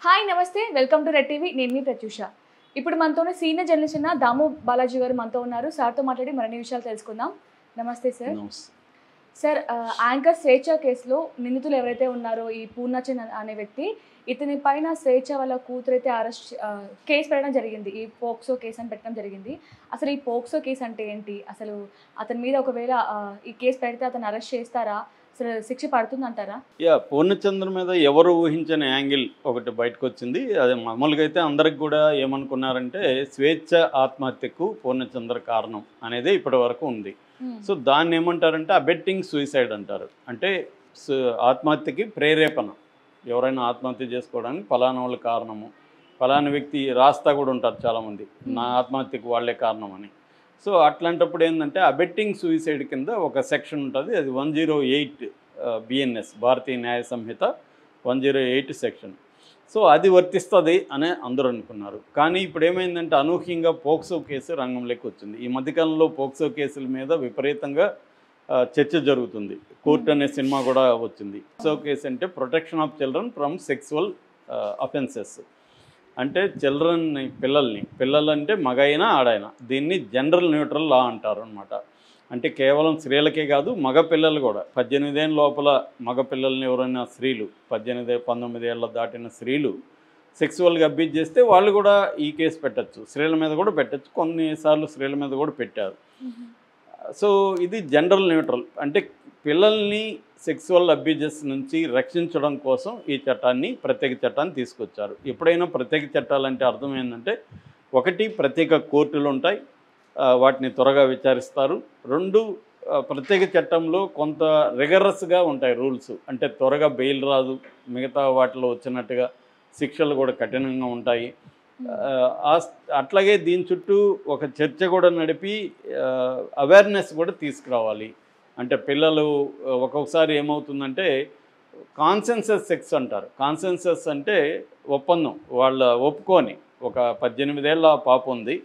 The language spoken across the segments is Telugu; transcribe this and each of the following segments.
హాయ్ నమస్తే వెల్కమ్ టు రెడ్ టీవీ నేను మీ ప్రత్యూష. ఇప్పుడు మనతోనే సీనియర్ జర్నలిస్ట్ అయిన దాము బాలాజీ గారు మనతో ఉన్నారు. సార్తో మాట్లాడి మరిన్ని విషయాలు తెలుసుకుందాం. నమస్తే సార్. సార్, యాంకర్ స్వేచ్ఛ కేసులో నిందితులు ఎవరైతే ఉన్నారో ఈ పూర్ణచంద్ అనే వ్యక్తి, ఇతని పైన స్వేచ్ఛ వాళ్ళ కూతురైతే కేసు పెట్టడం జరిగింది. ఈ పోక్సో కేసు అని పెట్టడం జరిగింది. అసలు ఈ పోక్సో కేసు అంటే ఏంటి? అసలు అతని మీద ఒకవేళ ఈ కేసు పెడితే అతను అరెస్ట్ చేస్తారా? అసలు శిక్ష పడుతుందంటారా? పూర్ణచంద్ర మీద ఎవరు ఊహించని యాంగిల్ ఒకటి బయటకు వచ్చింది. అది మామూలుగా అయితే అందరికి కూడా ఏమనుకున్నారంటే స్వేచ్ఛ ఆత్మహత్యకు పూర్ణచంద్ర కారణం అనేది ఇప్పటి వరకు ఉంది. సో దాన్ని ఏమంటారంటే అబెట్టింగ్ సూసైడ్ అంటారు. అంటే ఆత్మహత్యకి ప్రేరేపణ, ఎవరైనా ఆత్మహత్య చేసుకోవడానికి ఫలానా వాళ్ళు కారణము, ఫలానా వ్యక్తి రాస్తా కూడా ఉంటారు చాలామంది, నా ఆత్మహత్యకు వాళ్ళే కారణం అని. సో అట్లాంటప్పుడు ఏంటంటే అబెట్టింగ్ సూసైడ్ కింద ఒక సెక్షన్ ఉంటుంది. అది 108 బిఎన్ఎస్ భారతీయ న్యాయ సంహిత 108 సెక్షన్. సో అది వర్తిస్తుంది అని అందరూ అనుకున్నారు. కానీ ఇప్పుడు ఏమైందంటే అనూహ్యంగా పోక్సో కేసు రంగంలోకి వచ్చింది. ఈ మధ్యకాలంలో పోక్సో కేసుల మీద విపరీతంగా చర్చ జరుగుతుంది. కోర్ట్ అనే సినిమా కూడా వచ్చింది. పోక్సో కేసు అంటే protection of children from sexual offences. అంటే పిల్లలంటే మగైనా ఆడైనా, దీన్ని జనరల్ న్యూట్రల్ లా అంటారు అనమాట. అంటే కేవలం స్త్రీలకే కాదు, మగపిల్లలు కూడా 18 ఏళ్ళ లోపల మగపిల్లల్ని ఎవరైనా స్త్రీలు 18-19 ఏళ్ళ దాటిన స్త్రీలు సెక్సువల్గా అబ్యూజ్ చేస్తే వాళ్ళు కూడా ఈ కేసు పెట్టచ్చు. స్త్రీల మీద కూడా పెట్టచ్చు, కొన్నిసార్లు స్త్రీల మీద కూడా పెట్టారు. సో ఇది జనరల్ న్యూట్రల్, అంటే పిల్లల్ని సెక్సువల్ అబ్యూజెస్ నుంచి రక్షించడం కోసం ఈ ప్రత్యేక చట్టాన్ని తీసుకొచ్చారు. ఎప్పుడైనా ప్రత్యేక చట్టాలంటే అర్థం ఏంటంటే, ఒకటి ప్రత్యేక కోర్టులు ఉంటాయి, వాటిని త్వరగా విచారిస్తారు. రెండు, ప్రత్యేక చట్టంలో కొంత రిగరస్గా ఉంటాయి రూల్స్, అంటే త్వరగా బెయిల్ రాదు, మిగతా వాటిలో వచ్చినట్టుగా శిక్షలు కూడా కఠినంగా ఉంటాయి. అట్లాగే దీని చుట్టూ ఒక చర్చ కూడా నడిపి అవేర్నెస్ కూడా తీసుకురావాలి. అంటే పిల్లలు ఒక్కొక్కసారి ఏమవుతుందంటే కాన్సెన్సస్ సెక్స్ అంటారు. కాన్సెన్సస్ అంటే ఒప్పందం, వాళ్ళ ఒప్పుకొని, ఒక 18 ఏళ్ళ పాప ఉంది,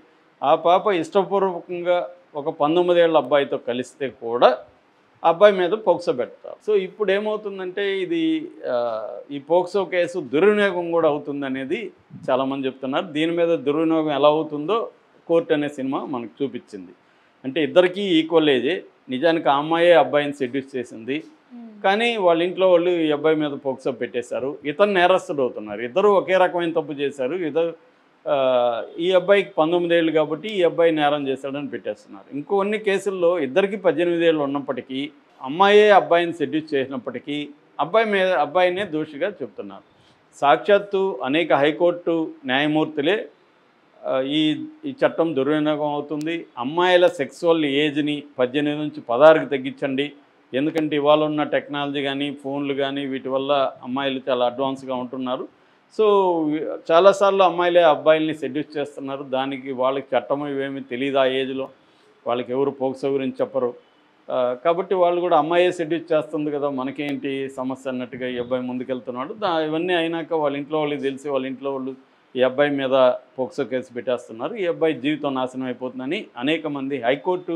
ఆ పాప ఇష్టపూర్వకంగా ఒక 19 ఏళ్ళ అబ్బాయితో కలిస్తే కూడా అబ్బాయి మీద పోక్సో పెడతారు. సో ఇప్పుడు ఏమవుతుందంటే ఈ పోక్సో కేసు దుర్వినియోగం కూడా అవుతుందనేది చాలామంది చెప్తున్నారు. దీని మీద దుర్వినియోగం ఎలా అవుతుందో కోర్ట్ అనే సినిమా మనకు చూపించింది. అంటే ఇద్దరికీ ఈక్వల్ ఏజే. నిజానికి ఆ అమ్మాయే అబ్బాయిని సెడ్యూస్ చేసింది, కానీ వాళ్ళ ఇంట్లో వాళ్ళు ఈ అబ్బాయి మీద పోక్సో పెట్టేశారు. ఇతను నేరస్తుడు అవుతున్నారు. ఇద్దరు ఒకే రకమైన తప్పు చేశారు. ఈ అబ్బాయికి 19 ఏళ్ళు కాబట్టి ఈ అబ్బాయి నేరం చేశాడని పెట్టేస్తున్నారు. ఇంకొన్ని కేసుల్లో ఇద్దరికి 18 ఏళ్ళు ఉన్నప్పటికీ, అమ్మాయే అబ్బాయిని సెడ్యూస్ చేసినప్పటికీ అబ్బాయినే దోషిగా చెప్తున్నారు. సాక్షాత్తు అనేక హైకోర్టు న్యాయమూర్తులే ఈ చట్టం దుర్వినియోగం అవుతుంది, అమ్మాయిల సెక్సువల్ ఏజ్ని 18 నుంచి 16కి తగ్గించండి, ఎందుకంటే ఇవాళ ఉన్న టెక్నాలజీ కానీ ఫోన్లు కానీ వీటి వల్ల అమ్మాయిలు చాలా అడ్వాన్స్గా ఉంటున్నారు. సో చాలాసార్లు అమ్మాయిలే అబ్బాయిల్ని సెడ్యూస్ చేస్తున్నారు. దానికి వాళ్ళకి చట్టం ఇవేమీ తెలియదు. ఆ ఏజ్లో వాళ్ళకి ఎవరు పోక్సో గురించి చెప్పరు. కాబట్టి వాళ్ళు కూడా అమ్మాయే సెడ్యూస్ చేస్తుంది కదా, మనకేంటి సమస్య అన్నట్టుగా ఈ అబ్బాయి ముందుకెళ్తున్నాడు. ఇవన్నీ అయినాక వాళ్ళ ఇంట్లో వాళ్ళకి తెలిసి వాళ్ళ ఇంట్లో వాళ్ళు ఈ అబ్బాయి మీద పోక్సో కేసు పెట్టేస్తున్నారు. ఈ అబ్బాయి జీవితం నాశనం అయిపోతుందని అనేక మంది హైకోర్టు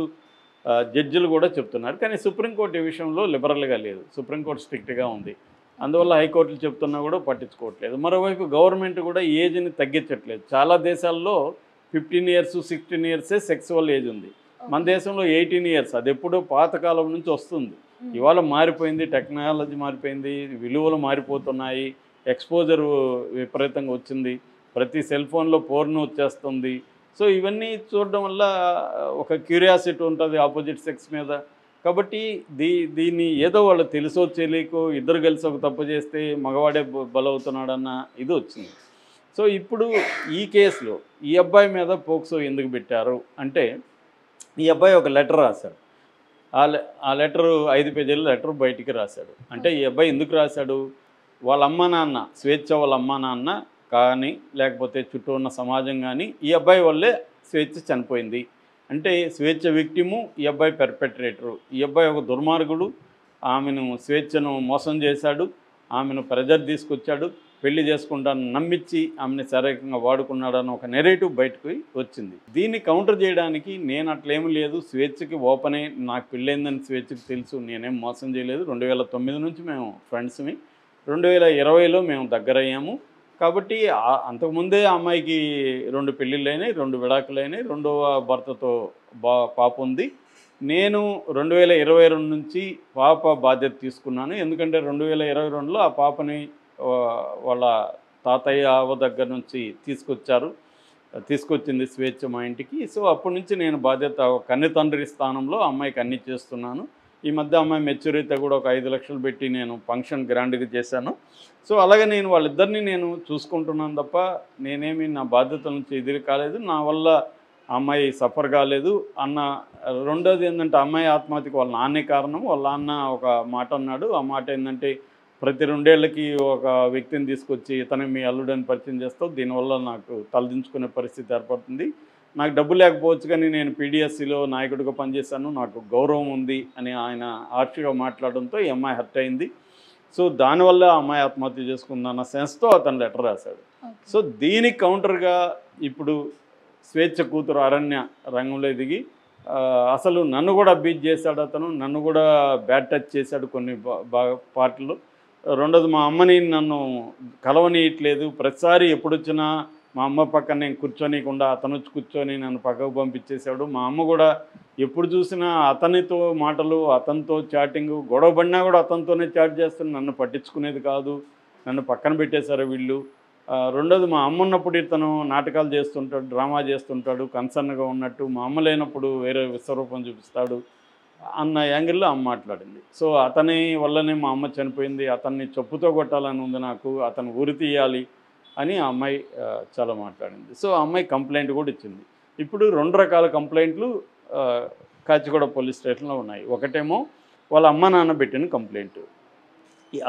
జడ్జిలు కూడా చెప్తున్నారు. కానీ సుప్రీంకోర్టు ఈ విషయంలో లిబరల్గా లేదు. సుప్రీంకోర్టు స్ట్రిక్ట్గా ఉంది. అందువల్ల హైకోర్టులు చెప్తున్నా కూడా పట్టించుకోవట్లేదు. మరోవైపు గవర్నమెంట్ కూడా ఏజ్ని తగ్గించట్లేదు. చాలా దేశాల్లో 15 ఇయర్స్ 16 ఇయర్సే సెక్సువల్ ఏజ్ ఉంది. మన దేశంలో 18 ఇయర్స్. అది ఎప్పుడూ పాతకాలం నుంచి వస్తుంది. ఇవాళ మారిపోయింది, టెక్నాలజీ మారిపోయింది, విలువలు మారిపోతున్నాయి, ఎక్స్పోజర్ విపరీతంగా వచ్చింది, ప్రతి సెల్ ఫోన్లో పోర్న్ వచ్చేస్తుంది. సో ఇవన్నీ చూడడం వల్ల ఒక క్యూరియాసిటీ ఉంటుంది ఆపోజిట్ సెక్స్ మీద. కాబట్టి దీన్ని ఏదో వాళ్ళు తెలుసో తెలియకో ఇద్దరు కలిసి ఒక తప్పు చేస్తే మగవాడే బలవుతున్నాడన్న ఇది వచ్చింది. సో ఇప్పుడు ఈ కేసులో ఈ అబ్బాయి మీద పోక్సో ఎందుకు పెట్టారు అంటే, ఈ అబ్బాయి ఒక లెటర్ రాశాడు. ఆ లెటరు 5 పేజీల లెటర్ బయటికి రాశాడు. అంటే ఈ అబ్బాయి ఎందుకు రాశాడు, వాళ్ళ అమ్మా నాన్న, స్వేచ్ఛ వాళ్ళ అమ్మా నాన్న కానీ లేకపోతే చుట్టూ ఉన్న సమాజం కానీ ఈ అబ్బాయి వల్లే స్వేచ్ఛ చనిపోయింది అంటే, స్వేచ్ఛ విక్టిము, ఈ అబ్బాయి పెర్పెట్రేటరు. ఈ అబ్బాయి ఒక దుర్మార్గుడు, ఆమెను స్వేచ్ఛను మోసం చేశాడు, ఆమెను ప్రెజర్ తీసుకొచ్చాడు, పెళ్లి చేసుకుంటాను నమ్మించి ఆమెను శారీరకంగా వాడుకున్నాడని ఒక నెరేటివ్ బయటకు వచ్చింది. దీన్ని కౌంటర్ చేయడానికి నేను అట్లేమీ లేదు, స్వేచ్ఛకి ఓపెనే, నాకు పెళ్ళైందని స్వేచ్ఛకి తెలుసు, నేనేం మోసం చేయలేదు, 2009 నుంచి మేము ఫ్రెండ్స్ని, 2020లో మేము దగ్గరయ్యాము, కాబట్టి అంతకుముందే ఆ అమ్మాయికి 2 పెళ్ళిళ్ళైనాయి, 2 విడాకులైనాయి, రెండవ భర్తతో పాప ఉంది. నేను 2022 నుంచి పాప బాధ్యత తీసుకున్నాను. ఎందుకంటే 2022లో ఆ పాపని వాళ్ళ తాతయ్య అవ్వ దగ్గర నుంచి తీసుకొచ్చింది స్వేచ్ఛ మా ఇంటికి. సో అప్పటి నుంచి నేను బాధ్యత కన్నె తండ్రి స్థానంలో అమ్మాయికి అన్నీ చేస్తున్నాను. ఈ మధ్య అమ్మాయి మెచ్యూరిటీ కూడా ఒక 5 లక్షలు పెట్టి నేను ఫంక్షన్ గ్రాండ్గా చేశాను. సో అలాగే నేను వాళ్ళిద్దరిని నేను చూసుకుంటున్నాను తప్ప నేనేమి నా బాధ్యతల నుంచి ఎదురు కాలేదు. నా వల్ల అమ్మాయి సఫర్ కాలేదు అన్న. రెండోది ఏంటంటే అమ్మాయి ఆత్మహత్యకు వాళ్ళ నాన్నే కారణం. వాళ్ళ నాన్న ఒక మాట అన్నాడు. ఆ మాట ఏంటంటే ప్రతి 2 ఏళ్ళకి ఒక వ్యక్తిని తీసుకొచ్చి ఇతను మీ అల్లుడని పరిచయం చేస్తావు, దీనివల్ల నాకు తలదించుకునే పరిస్థితి ఏర్పడుతుంది. నాకు డబ్బు లేకపోవచ్చు కానీ నేను పీడిఎస్సిలో నాయకుడిగా పనిచేశాను, నాకు గౌరవం ఉంది అని ఆయన హార్ష్గా మాట్లాడడంతో ఈ అమ్మాయి హర్ట్ అయింది. సో దానివల్ల అమ్మాయి ఆత్మహత్య చేసుకుందన్న సెన్స్తో అతను లెటర్ రాశాడు. సో దీనికి కౌంటర్గా ఇప్పుడు స్వేచ్ఛ కూతురు అరణ్య రంగంలో దిగి అసలు నన్ను కూడా అబ్యూజ్ చేశాడు, అతను నన్ను కూడా బ్యాడ్ టచ్ చేశాడు కొన్ని పార్టీలు. రెండోది మా అమ్మని నన్ను కలవనీయట్లేదు, ప్రతిసారి ఎప్పుడొచ్చినా మా అమ్మ పక్కన నేను కూర్చోనీయకుండా అతను వచ్చి కూర్చొని నన్ను పక్కకు పంపించేశాడు. మా అమ్మ కూడా ఎప్పుడు చూసినా అతనితో మాటలు, అతనితో చాటింగు, గొడవ పడినా కూడా అతనితోనే చాట్ చేస్తున్నా, నన్ను పట్టించుకునేది కాదు, నన్ను పక్కన పెట్టేశారు వీళ్ళు. రెండోది మా అమ్మ ఉన్నప్పుడు ఇతను నాటకాలు చేస్తుంటాడు, డ్రామా చేస్తుంటాడు, కన్సర్న్గా ఉన్నట్టు, మా అమ్మ లేనప్పుడు వేరే విశ్వరూపం చూపిస్తాడు అన్న యాంగిల్లో అమ్మ మాట్లాడింది. సో అతని వల్లనే మా అమ్మ చనిపోయింది, అతన్ని చెప్పుతో కొట్టాలని ఉంది నాకు, అతను ఉరి తీయాలి అని ఆ అమ్మాయి చాలా మాట్లాడింది. సో ఆ అమ్మాయి కంప్లైంట్ కూడా ఇచ్చింది. ఇప్పుడు 2 రకాల కంప్లైంట్లు కాచిగూడ పోలీస్ స్టేషన్లో ఉన్నాయి. ఒకటేమో వాళ్ళ అమ్మ నాన్న పెట్టిన కంప్లైంట్.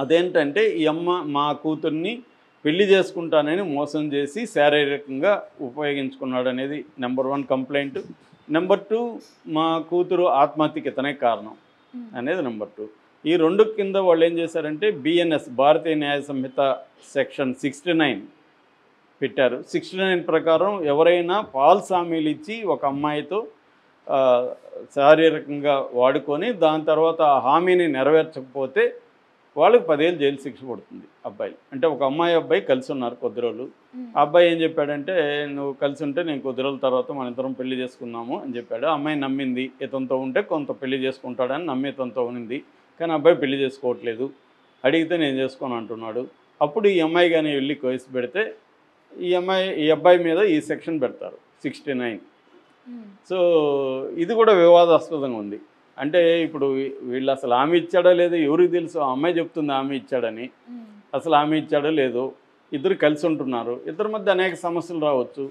అదేంటంటే ఈ అమ్మ మా కూతుర్ని పెళ్లి చేసుకుంటానని మోసం చేసి శారీరకంగా ఉపయోగించుకున్నాడు అనేది నెంబర్ 1 కంప్లైంట్. నెంబర్ 2 మా కూతురు ఆత్మహత్యకి ఇతనే కారణం అనేది నెంబర్ 2. ఈ 2 కింద వాళ్ళు ఏం చేశారంటే బిఎన్ఎస్ భారతీయ న్యాయ సంహిత సెక్షన్ 69 పెట్టారు. 69 ప్రకారం ఎవరైనా ఫాల్స్ హామీలు ఇచ్చి ఒక అమ్మాయితో శారీరకంగా వాడుకొని దాని తర్వాత ఆ హామీని నెరవేర్చకపోతే వాళ్ళకి 10 ఏళ్ళు జైలు శిక్ష పడుతుంది. అబ్బాయి అంటే ఒక అబ్బాయి కలిసి ఉన్నారు కొద్ది రోజులు. ఆ అబ్బాయి ఏం చెప్పాడంటే నువ్వు కలిసి ఉంటే నేను కొద్ది రోజుల తర్వాత మన ఇద్దరం పెళ్లి చేసుకుందాము అని చెప్పాడు. అమ్మాయి నమ్మింది, ఇతనితో ఉంటే కొంత పెళ్లి చేసుకుంటాడని నమ్మి ఇతనితో ఉంది. కానీ అబ్బాయి పెళ్లి చేసుకోవట్లేదు, అడిగితే నేను చేసుకోను అంటున్నాడు. అప్పుడు ఈ అమ్మాయి కానీ వెళ్ళి కేసు పెడితే ఈ అబ్బాయి మీద ఈ సెక్షన్ పెడతారు 69. సో ఇది కూడా వివాదాస్పదంగా ఉంది. అంటే ఇప్పుడు వీళ్ళు అసలు హామీ ఇచ్చాడో లేదో ఎవరికి తెలుసు? ఆ అమ్మాయి చెప్తుంది హామీ ఇచ్చాడని, అసలు హామీ ఇచ్చాడో లేదో. ఇద్దరు కలిసి ఉంటున్నారు, ఇద్దరి మధ్య అనేక సమస్యలు రావచ్చు.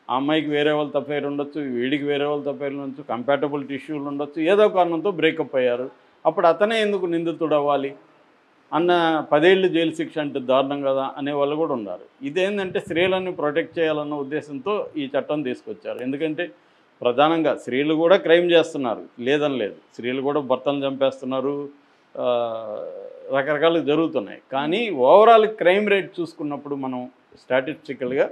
ఆ అమ్మాయికి వేరే వాళ్ళతో అఫైర్ ఉండొచ్చు, వీడికి వేరే వాళ్ళతో అఫైర్లు ఉండొచ్చు, కంపాటబిలిటీ ఇష్యూలు ఉండొచ్చు, ఏదో కారణంతో బ్రేకప్ అయ్యారు. అప్పుడు అతనే ఎందుకు నిందితుడు అవ్వాలి అన్న 10 ఏళ్ళు జైలు శిక్ష అంటే దారుణం కదా అనే వాళ్ళు కూడా ఉన్నారు. ఇదేంటంటే స్త్రీలను ప్రొటెక్ట్ చేయాలన్న ఉద్దేశంతో ఈ చట్టం తీసుకొచ్చారు. ఎందుకంటే ప్రధానంగా స్త్రీలు కూడా క్రైమ్ చేస్తున్నారు, లేదని లేదు, స్త్రీలు కూడా భర్తలను చంపేస్తున్నారు, రకరకాలు జరుగుతున్నాయి. కానీ ఓవరాల్ క్రైమ్ రేట్ చూసుకున్నప్పుడు మనం స్టాటిస్టికల్గా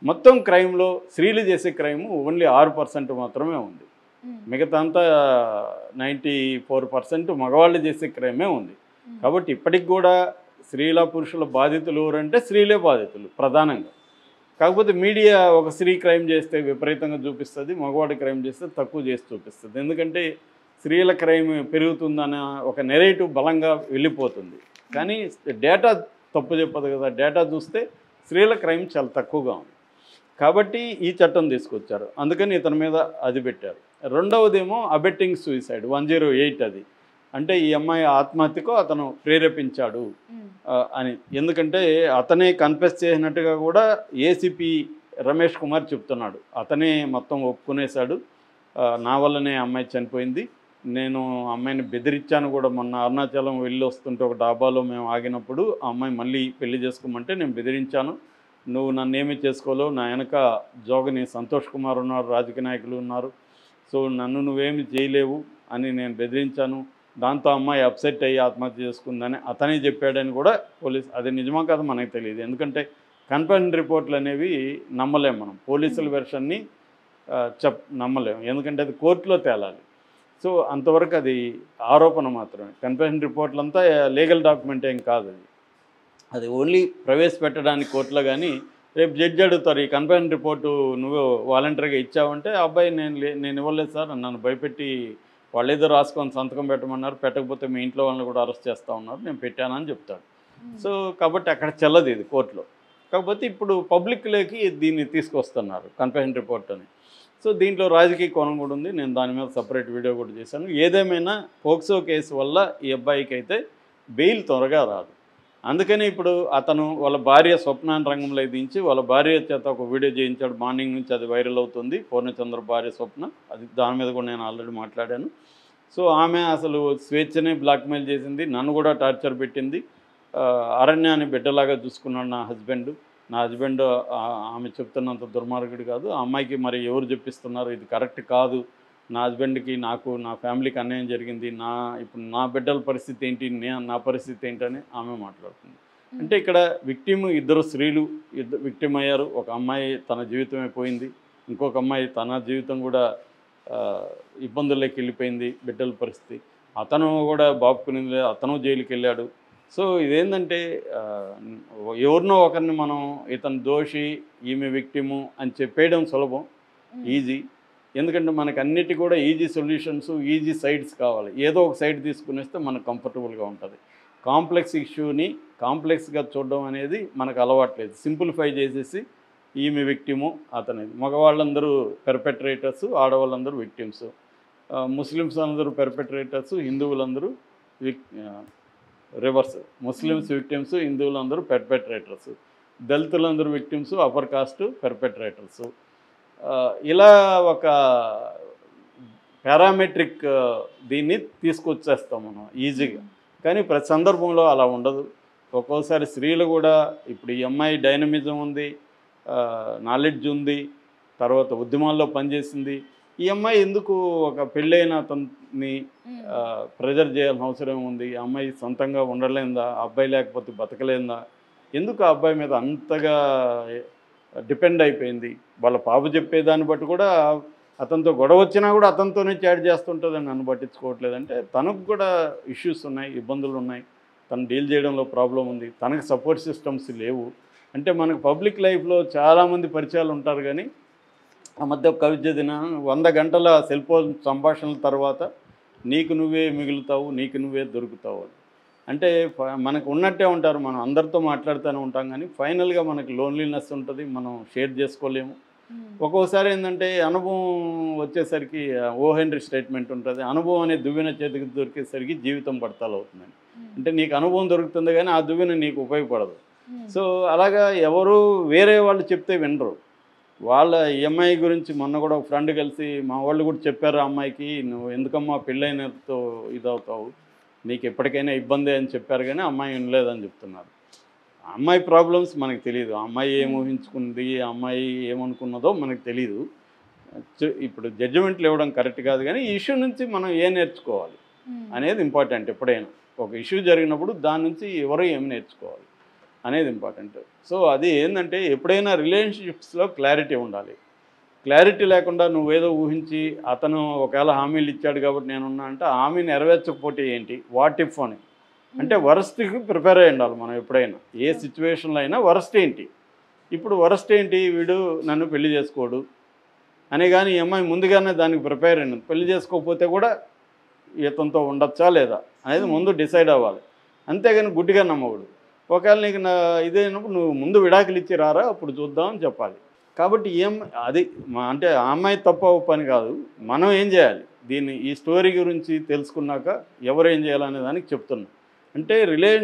మొత్తం క్రైమ్లో స్త్రీలు చేసే క్రైమ్ ఓన్లీ 6% మాత్రమే ఉంది. మిగతా అంతా 94% మగవాళ్ళు చేసే క్రైమే ఉంది. కాబట్టి ఇప్పటికి కూడా స్త్రీల పురుషుల బాధితులు ఎవరంటే స్త్రీలే బాధితులు ప్రధానంగా. కాకపోతే మీడియా ఒక స్త్రీ క్రైమ్ చేస్తే విపరీతంగా చూపిస్తుంది, మగవాడి క్రైమ్ చేస్తే తక్కువ చేసి చూపిస్తుంది. ఎందుకంటే స్త్రీల క్రైమ్ పెరుగుతుందన్న ఒక నెరేటివ్ బలంగా వెళ్ళిపోతుంది. కానీ డేటా తప్పు చెప్పదు కదా, డేటా చూస్తే స్త్రీల క్రైమ్ చాలా తక్కువగా ఉంది. కాబట్టి ఈ చట్టం తీసుకొచ్చారు, అందుకని ఇతని మీద అది పెట్టారు. రెండవదేమో అబెట్టింగ్ సూసైడ్ 108. అది అంటే ఈ అమ్మాయి ఆత్మహత్యకు అతను ప్రేరేపించాడు అని. ఎందుకంటే అతనే కన్ఫెస్ చేసినట్టుగా కూడా ఏసీపీ రమేష్ కుమార్ చెప్తున్నాడు. అతనే మొత్తం ఒప్పుకునేశాడు, నా వల్లనే అమ్మాయి చనిపోయింది, నేను అమ్మాయిని బెదిరించాను కూడా. మొన్న అరుణాచలం వెళ్ళి వస్తుంటే ఒక డాబాలో మేము ఆగినప్పుడు ఆ అమ్మాయి మళ్ళీ పెళ్లి చేసుకోమంటే నేను బెదిరించాను, నువ్వు నన్ను ఏమీ చేసుకోలేవు, నా వెనక జోగని సంతోష్ కుమార్ ఉన్నారు, రాజకీయ నాయకులు ఉన్నారు, సో నన్ను నువ్వేమి చేయలేవు అని నేను బెదిరించాను. దాంతో అమ్మాయి అప్సెట్ అయ్యి ఆత్మహత్య చేసుకుందని అతనే చెప్పాడని కూడా పోలీసు, అది నిజమా కాదు మనకు తెలియదు. ఎందుకంటే కన్ఫర్మ్ రిపోర్ట్లు అనేవి నమ్మలేము మనం, పోలీసుల వెర్షన్ని నమ్మలేము, ఎందుకంటే అది కోర్టులో తేలాలి. సో అంతవరకు అది ఆరోపణ మాత్రమే, కన్ఫర్మ్ రిపోర్ట్లంతా లీగల్ డాక్యుమెంట్ ఏం కాదు అది. అది ఓన్లీ ప్రవేశపెట్టడానికి కోర్టులో. కానీ రేపు జడ్జి అడుగుతారు, ఈ కన్ఫైన్ రిపోర్టు నువ్వు వాలంటరీగా ఇచ్చావంటే ఆ అబ్బాయి నేను ఇవ్వలేదు సార్, నన్ను భయపెట్టి వాళ్ళు ఏదో రాసుకొని సంతకం పెట్టమన్నారు, పెట్టకపోతే మీ ఇంట్లో వాళ్ళని కూడా అరెస్ట్ చేస్తూ ఉన్నారు, నేను పెట్టానని చెప్తాడు. సో కాబట్టి అక్కడ చెల్లదు ఇది కోర్టులో. కాకపోతే ఇప్పుడు పబ్లిక్లోకి దీన్ని తీసుకొస్తున్నారు కన్ఫైన్ రిపోర్ట్ అని. సో దీంట్లో రాజకీయ కోణం కూడా ఉంది. నేను దాని మీద సపరేట్ వీడియో కూడా చేశాను. ఏదేమైనా పోక్సో కేసు వల్ల ఈ అబ్బాయికి అయితే బెయిల్ త్వరగా రాదు. అందుకని ఇప్పుడు అతను వాళ్ళ భార్య స్వప్నాన్ని రంగంలో దించి వాళ్ళ భార్య చేత ఒక వీడియో చేయించాడు. మార్నింగ్ నుంచి అది వైరల్ అవుతుంది. పూర్ణచంద్ర భార్య స్వప్న, అది దాని మీద కూడా నేను ఆల్రెడీ మాట్లాడాను. సో ఆమె అసలు స్వేచ్ఛని బ్లాక్మెయిల్ చేసింది, నన్ను కూడా టార్చర్ పెట్టింది. అరణ్యాన్ని బిడ్డలాగా చూసుకున్నాడు నా హస్బెండ్. ఆమె చెప్తున్నంత దుర్మార్గుడు కాదు. ఆ అమ్మాయికి మరి ఎవరు చెప్పిస్తున్నారు, ఇది కరెక్ట్ కాదు, నా హస్బెండ్కి నాకు నా ఫ్యామిలీకి అన్యాయం జరిగింది, ఇప్పుడు నా బిడ్డల పరిస్థితి ఏంటి, నా పరిస్థితి ఏంటని ఆమె మాట్లాడుతుంది. అంటే ఇక్కడ ఇద్దరు స్త్రీలు విక్టిమ్ అయ్యారు. ఒక అమ్మాయి తన జీవితమే పోయింది, ఇంకొక అమ్మాయి తన జీవితం కూడా ఇబ్బందుల్లోకి వెళ్ళిపోయింది, బిడ్డల పరిస్థితి. అతను కూడా బాపుకుని అతను జైలుకి వెళ్ళాడు. సో ఇదేంటంటే ఎవరినో ఒకరిని మనం ఇతను దోషి, ఈమె విక్టిము అని చెప్పేయడం సులభం, ఈజీ. ఎందుకంటే మనకు అన్నిటి కూడా ఈజీ సొల్యూషన్స్, ఈజీ సైడ్స్ కావాలి. ఏదో ఒక సైడ్ తీసుకునేస్తే మనకు కంఫర్టబుల్గా ఉంటుంది. కాంప్లెక్స్ ఇష్యూని కాంప్లెక్స్గా చూడడం అనేది మనకు అలవాట్లేదు. సింప్లిఫై చేసేసి ఈమె విక్టిము, అతనేది. మగవాళ్ళందరూ పెర్పెట్రేటర్స్, ఆడవాళ్ళందరూ విక్టిమ్స్. ముస్లిమ్స్ అందరూ పెర్పెట్రేటర్స్, హిందువులందరూ రివర్స్. ముస్లిమ్స్ విక్టిమ్స్, హిందువులందరూ పెర్పెట్రేటర్స్. దళితులందరూ విక్టిమ్స్, అప్పర్ కాస్ట్ పెర్పెట్రేటర్స్. ఇలా ఒక పారామెట్రిక్ దీన్ని తీసుకొచ్చేస్తాం మనం ఈజీగా. కానీ ప్రతి సందర్భంలో అలా ఉండదు. ఒక్కోసారి స్త్రీలు కూడా, ఇప్పుడు ఈ అమ్మాయి డైనమిజం ఉంది, నాలెడ్జ్ ఉంది, తర్వాత ఉద్యమాల్లో పనిచేసింది. ఈ అమ్మాయి ఎందుకు ఒక పెళ్ళైన అతన్ని ప్రెజర్ చేయాల్సిన అవసరం ఉంది? ఆ అమ్మాయి సొంతంగా ఉండలేందా? అబ్బాయి లేకపోతే బతకలేందా? ఎందుకు ఆ అబ్బాయి మీద అంతగా డిపెండ్ అయిపోయింది? వాళ్ళ పాప చెప్పేదాన్ని బట్టి కూడా అతనితో గొడవ వచ్చినా కూడా అతనితోనే చాట్ చేస్తుంటుందని నన్ను పట్టించుకోవట్లేదంటే తనకు కూడా ఇష్యూస్ ఉన్నాయి, ఇబ్బందులు ఉన్నాయి, తను డీల్ చేయడంలో ప్రాబ్లం ఉంది, తనకు సపోర్ట్ సిస్టమ్స్ లేవు. అంటే మనకు పబ్లిక్ లైఫ్లో చాలామంది పరిచయాలు ఉంటారు, కానీ ఆ మధ్య ఒక కవి చదివిన 100 గంటల సెల్ ఫోన్ సంభాషణల తర్వాత నీకు నువ్వే మిగులుతావు, నీకు నువ్వే దొరుకుతావు. అంటే మనకు ఉన్నట్టే ఉంటారు, మనం అందరితో మాట్లాడుతూనే ఉంటాం, కానీ ఫైనల్గా మనకి లోన్లీనెస్ ఉంటుంది, మనం షేర్ చేసుకోలేము. ఒక్కోసారి ఏంటంటే అనుభవం వచ్చేసరికి ఓ హెన్రీ స్టేట్మెంట్ ఉంటుంది, అనుభవం అనే దువ్వెన చేతికి దొరికేసరికి జీవితం పడతాలు అవుతుందని. అంటే నీకు అనుభవం దొరుకుతుంది కానీ ఆ దువ్వెన నీకు ఉపయోగపడదు. సో అలాగా ఎవరు వేరే వాళ్ళు చెప్తే వినరు. వాళ్ళ ఈఎంఐ గురించి మొన్న కూడా ఒక ఫ్రెండ్ కలిసి మా వాళ్ళు కూడా చెప్పారు, ఆ అమ్మాయికి నువ్వు ఎందుకమ్మా పెళ్ళైనతో ఇదవుతావు, నీకు ఎప్పటికైనా ఇబ్బంది అని చెప్పారు, కానీ అమ్మాయి వినలేదని చెప్తున్నారు. ఆ అమ్మాయి ప్రాబ్లమ్స్ మనకు తెలియదు, ఆ అమ్మాయి ఏం ఊహించుకుంది, ఆ అమ్మాయి ఏమనుకున్నదో మనకు తెలియదు. ఇప్పుడు జడ్జిమెంట్లు ఇవ్వడం కరెక్ట్ కాదు, కానీ ఈ ఇష్యూ నుంచి మనం ఏం నేర్చుకోవాలి అనేది ఇంపార్టెంట్. ఎప్పుడైనా ఒక ఇష్యూ జరిగినప్పుడు దాని నుంచి ఎవరు ఏమి నేర్చుకోవాలి అనేది ఇంపార్టెంట్. సో అది ఏంటంటే ఎప్పుడైనా రిలేషన్షిప్స్లో క్లారిటీ ఉండాలి. క్లారిటీ లేకుండా నువ్వేదో ఊహించి అతను ఒకవేళ హామీలు ఇచ్చాడు కాబట్టి నేనున్నా అంటే హామీ నెరవేర్చకపోతే ఏంటి, వాట్ ఇఫ్ అని అంటే వరస్ట్కి ప్రిపేర్ అయ్యి ఉండాలి మనం. ఎప్పుడైనా ఏ సిచ్యువేషన్లో అయినా వరస్ట్ ఏంటి, ఇప్పుడు వరస్ట్ ఏంటి, వీడు నన్ను పెళ్లి చేసుకోడు అని, కానీ ఈ అమ్మాయి ముందుగానే దానికి ప్రిపేర్ అయినది. పెళ్లి చేసుకోకపోతే కూడా ఇతనితో ఉండొచ్చా లేదా అనేది ముందు డిసైడ్ అవ్వాలి, అంతేగాని గుడ్డిగా నమ్మకూడదు. ఒకవేళ నీకు ఇదైనప్పుడు నువ్వు ముందు విడాకులు ఇచ్చి రారా, అప్పుడు చూద్దామని చెప్పాలి. కాబట్టి అది అంటే ఆ అమ్మాయి తప్ప పని కాదు, మనం ఏం చేయాలి దీన్ని ఈ స్టోరీ గురించి తెలుసుకున్నాక ఎవరు ఏం చేయాలనే దానికి చెప్తున్నా. అంటే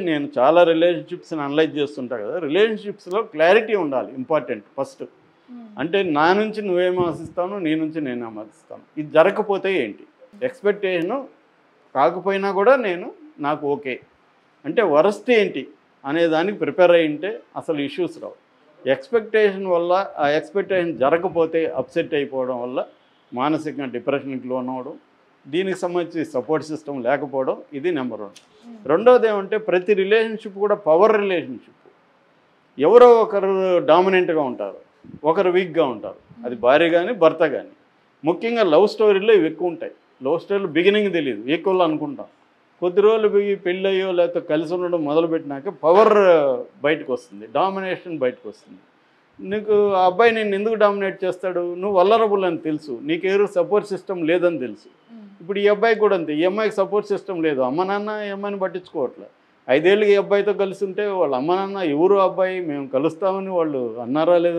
నేను చాలా రిలేషన్షిప్స్ని అనలైజ్ చేస్తుంటా కదా, రిలేషన్షిప్స్లో క్లారిటీ ఉండాలి ఇంపార్టెంట్ ఫస్ట్. అంటే నా నుంచి నువ్వేం ఆశిస్తాను, నీ నుంచి నేనేం ఆశిస్తాను, ఇది జరగకపోతే ఏంటి, ఎక్స్పెక్టేషను కాకపోయినా కూడా నాకు ఓకే అంటే వరస్ట్ ఏంటి అనే దానికి ప్రిపేర్ అయ్యి ఉంటే అసలు ఇష్యూస్ రావు. ఎక్స్పెక్టేషన్ వల్ల ఆ ఎక్స్పెక్టేషన్ జరగకపోతే అప్సెట్ అయిపోవడం వల్ల మానసికంగా డిప్రెషన్కి లోన్ అవ్వడం, దీనికి సంబంధించి సపోర్ట్ సిస్టమ్ లేకపోవడం, ఇది నెంబర్ 1. రెండోది ఏమంటే ప్రతి రిలేషన్షిప్ కూడా పవర్ రిలేషన్షిప్. ఎవరో ఒకరు డామినెంట్గా ఉంటారు, ఒకరు వీక్గా ఉంటారు, అది భార్య కానీ భర్త కానీ. ముఖ్యంగా లవ్ స్టోరీలో ఇవి ఎక్కువ ఉంటాయి. లవ్ స్టోరీలో బిగినింగ్ తెలియదు, ఈక్వల్ అనుకుంటాం, కొద్ది రోజులు పోయి పెళ్ళయ్యో లేకపోతే కలిసి ఉండడం మొదలుపెట్టినాక పవర్ బయటకు వస్తుంది, డామినేషన్ బయటకు వస్తుంది. నీకు ఆ అబ్బాయి నేను ఎందుకు డామినేట్ చేస్తాడు? నువ్వు వల్లరబుల్ అని తెలుసు, నీకు ఎవరు సపోర్ట్ సిస్టమ్ లేదని తెలుసు. ఇప్పుడు ఈ అబ్బాయికి కూడా అంతే, ఈ అమ్మాయికి సపోర్ట్ సిస్టమ్ లేదు, అమ్మ నాన్న ఈ అమ్మాయిని పట్టించుకోవట్లే. 5 ఏళ్ళకి ఈ అబ్బాయితో కలిసి ఉంటే వాళ్ళ అమ్మ నాన్న ఎవరు అబ్బాయి మేము కలుస్తామని వాళ్ళు అన్నారా లేదా?